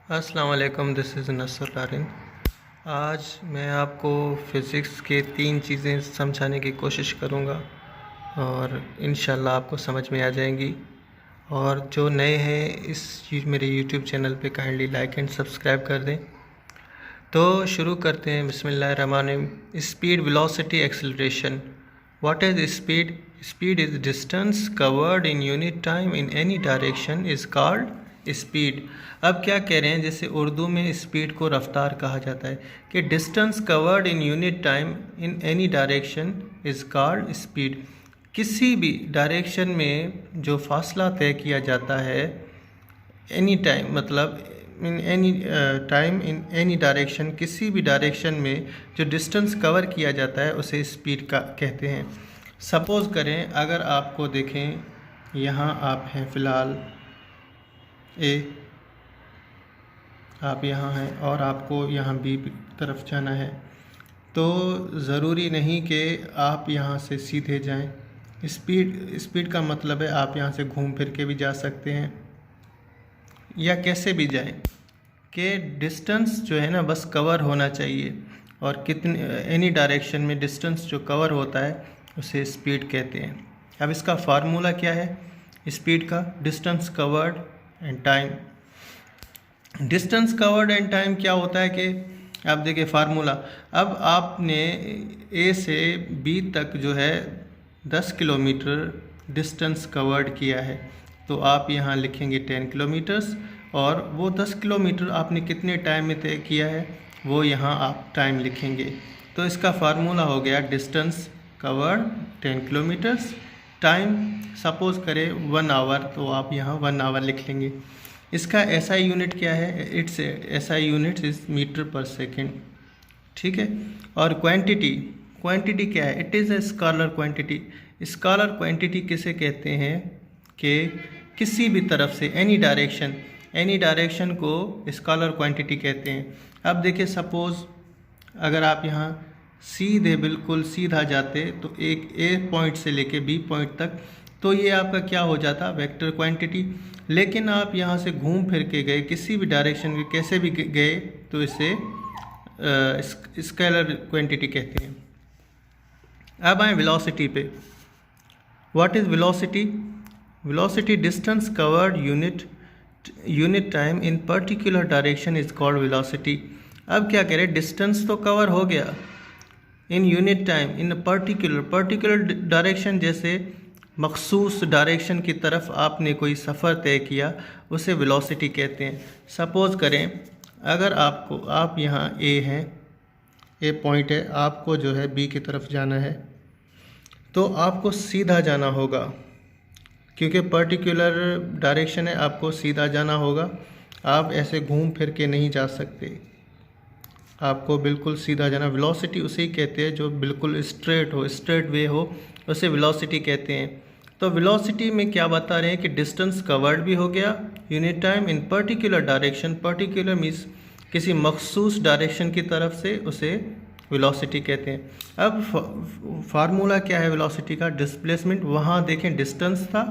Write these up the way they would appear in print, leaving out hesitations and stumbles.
अस्सलाम वालेकुम, this is Nasar Larin. आज मैं आपको फ़िज़िक्स के 3 चीज़ें समझाने की कोशिश करूँगा और इंशाल्लाह आपको समझ में आ जाएंगी। और जो नए हैं मेरे यूट्यूब चैनल पे काइंडली लाइक एंड सब्सक्राइब कर दें। तो शुरू करते हैं। बिस्मिल्लाहिर्रहमानिर्रहीम। Speed, velocity, acceleration. What is speed? Speed is distance covered in unit time in any direction is called speed. अब क्या कह रहे हैं, जैसे उर्दू में स्पीड को रफ्तार कहा जाता है कि distance covered in unit time in any direction is called speed. किसी भी डायरेक्शन में जो फासला तय किया जाता है, एनी टाइम मतलब in any time in any direction, किसी भी डायरेक्शन में जो डिस्टेंस कवर किया जाता है उसे स्पीड का कहते हैं। सपोज़ करें, अगर आपको देखें, यहाँ आप हैं फ़िलहाल ए, आप यहाँ हैं और आपको यहाँ बी तरफ जाना है, तो ज़रूरी नहीं कि आप यहाँ से सीधे जाएं। स्पीड का मतलब है आप यहाँ से घूम फिर के भी जा सकते हैं या कैसे भी जाएं, कि डिस्टेंस जो है ना बस कवर होना चाहिए। और कितने एनी डायरेक्शन में डिस्टेंस जो कवर होता है उसे स्पीड कहते हैं। अब इसका फार्मूला क्या है स्पीड का? Distance covered and time. Distance covered and time क्या होता है कि आप देखिए फार्मूला। अब आपने ए से बी तक जो है 10 किलोमीटर डिस्टेंस कवर्ड किया है, तो आप यहाँ लिखेंगे 10 किलोमीटर्स, और वो 10 किलोमीटर आपने कितने टाइम में तय किया है वो यहाँ आप टाइम लिखेंगे। तो इसका फार्मूला हो गया distance covered 10 kilometres, time suppose करें 1 आवर, तो आप यहाँ 1 आवर लिख लेंगे। इसका एसआई यूनिट क्या है? It's SI unit is metre per second, ठीक है। और क्वांटिटी क्या है? It is a scalar quantity. Scalar quantity किसे कहते हैं कि किसी भी तरफ से एनी डायरेक्शन को स्केलर क्वांटिटी कहते हैं। अब देखिए, सपोज़ अगर आप यहाँ सीधे बिल्कुल सीधा जाते तो एक ए पॉइंट से लेके बी पॉइंट तक, तो ये आपका क्या हो जाता? Vector quantity. लेकिन आप यहाँ से घूम फिर के गए किसी भी डायरेक्शन में, कैसे भी गए, तो इसे स्केलर क्वांटिटी कहते हैं। अब आए वेलोसिटी पे। What is velocity? Velocity distance covered unit time in particular direction is called velocity. अब क्या कह रहे हैं? डिस्टेंस तो कवर हो गया in unit time in particular direction, जैसे मखसूस डायरेक्शन की तरफ आपने कोई सफ़र तय किया, उसे वेलोसिटी कहते हैं। सपोज़ करें, अगर आप यहाँ ए हैं, ए पॉइंट है, आपको जो है बी की तरफ जाना है, तो आपको सीधा जाना होगा, क्योंकि पर्टिकुलर डायरेक्शन है, आपको सीधा जाना होगा। आप ऐसे घूम फिर के नहीं जा सकते, आपको बिल्कुल सीधा जाना। वेलोसिटी उसे ही कहते हैं जो बिल्कुल स्ट्रेट वे हो, उसे वेलोसिटी कहते हैं। तो वेलोसिटी में क्या बता रहे हैं कि डिस्टेंस कवर्ड भी हो गया unit time in particular direction. Particular means किसी मखसूस डायरेक्शन की तरफ से, उसे वेलोसिटी कहते हैं। अब फार्मूला क्या है वेलोसिटी का? डिस्प्लेसमेंट। वहाँ देखें डिस्टेंस था,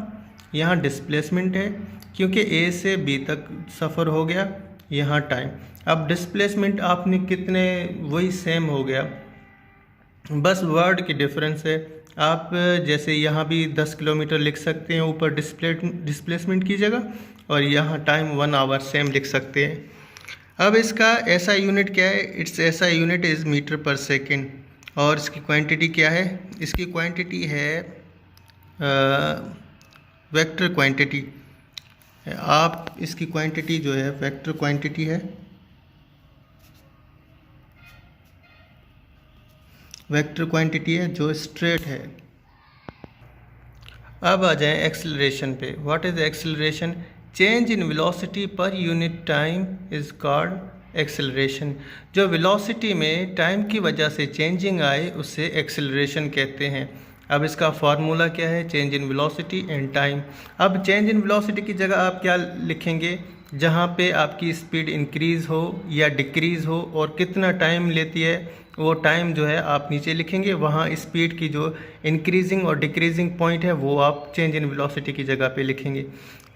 यहाँ डिस्प्लेसमेंट है, क्योंकि ए से बी तक सफ़र हो गया, यहाँ टाइम। अब डिस्प्लेसमेंट आपने कितने, वही सेम हो गया, बस वर्ड की डिफरेंस है। आप जैसे यहाँ भी 10 किलोमीटर लिख सकते हैं ऊपर डिस्प्लेसमेंट की जगह, और यहाँ टाइम 1 आवर सेम लिख सकते हैं। अब इसका एसआई यूनिट क्या है? It's SI unit is metre per second. और इसकी क्वांटिटी क्या है? इसकी क्वांटिटी है वेक्टर क्वांटिटी। आप इसकी क्वांटिटी जो है वेक्टर क्वांटिटी है, वेक्टर क्वांटिटी है जो स्ट्रेट है। अब आ जाएं एक्सेलरेशन पे। What is acceleration? Change in velocity per unit time is called acceleration. जो वेलोसिटी में टाइम की वजह से चेंजिंग आए उसे एक्सेलरेशन कहते हैं। अब इसका फार्मूला क्या है? Change in velocity and time. अब चेंज इन वेलोसिटी की जगह आप क्या लिखेंगे? जहाँ पे आपकी स्पीड इंक्रीज़ हो या डिक्रीज़ हो और कितना टाइम लेती है, वो टाइम जो है आप नीचे लिखेंगे। वहाँ स्पीड की जो इंक्रीजिंग और डिक्रीजिंग पॉइंट है वो आप चेंज इन वेलोसिटी की जगह पे लिखेंगे।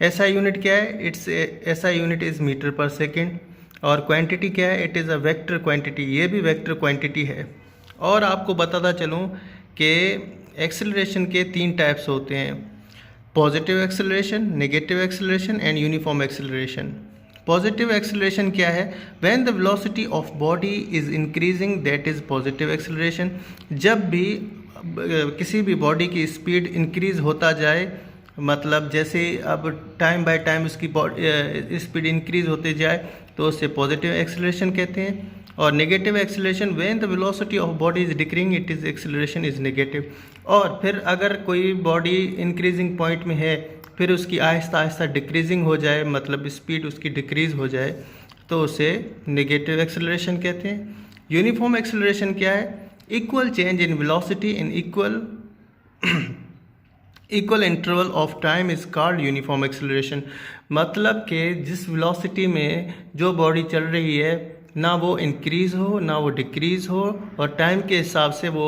एसआई यूनिट क्या है? It's SI unit is metre per second. और क्वांटिटी क्या है, it is a vector quantity, ये भी वेक्टर क्वांटिटी है। और आपको बताता चलूँ कि एक्सेलरेशन के 3 टाइप्स होते हैं, positive acceleration, negative acceleration and uniform acceleration. Positive acceleration क्या है, when the velocity of body is increasing that is positive acceleration. जब भी किसी भी बॉडी की स्पीड इंक्रीज होता जाए, मतलब जैसे अब टाइम बाय टाइम उसकी स्पीड इंक्रीज होते जाए तो उससे पॉजिटिव एक्सेलरेशन कहते हैं। और negative acceleration, when the velocity of body is decreasing it is acceleration is negative. और फिर अगर कोई बॉडी इंक्रीजिंग पॉइंट में है फिर उसकी आहिस्ता आहिस्ता डिक्रीजिंग हो जाए, मतलब स्पीड उसकी डिक्रीज हो जाए, तो उसे नेगेटिव एक्सेलरेशन कहते हैं। यूनिफॉर्म एक्सेलरेशन क्या है, equal change in velocity in equal interval of time is called uniform acceleration. मतलब कि जिस वेलोसिटी में जो बॉडी चल रही है ना वो इंक्रीज़ हो ना वो डिक्रीज़ हो और टाइम के हिसाब से वो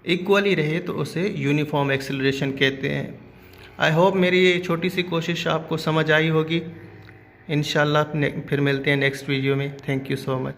इक्वली रहे, तो उसे यूनिफॉर्म एक्सेलरेशन कहते हैं। आई होप मेरी ये छोटी सी कोशिश आपको समझ आई होगी। इंशाल्लाह फिर मिलते हैं नेक्स्ट वीडियो में। Thank you so much.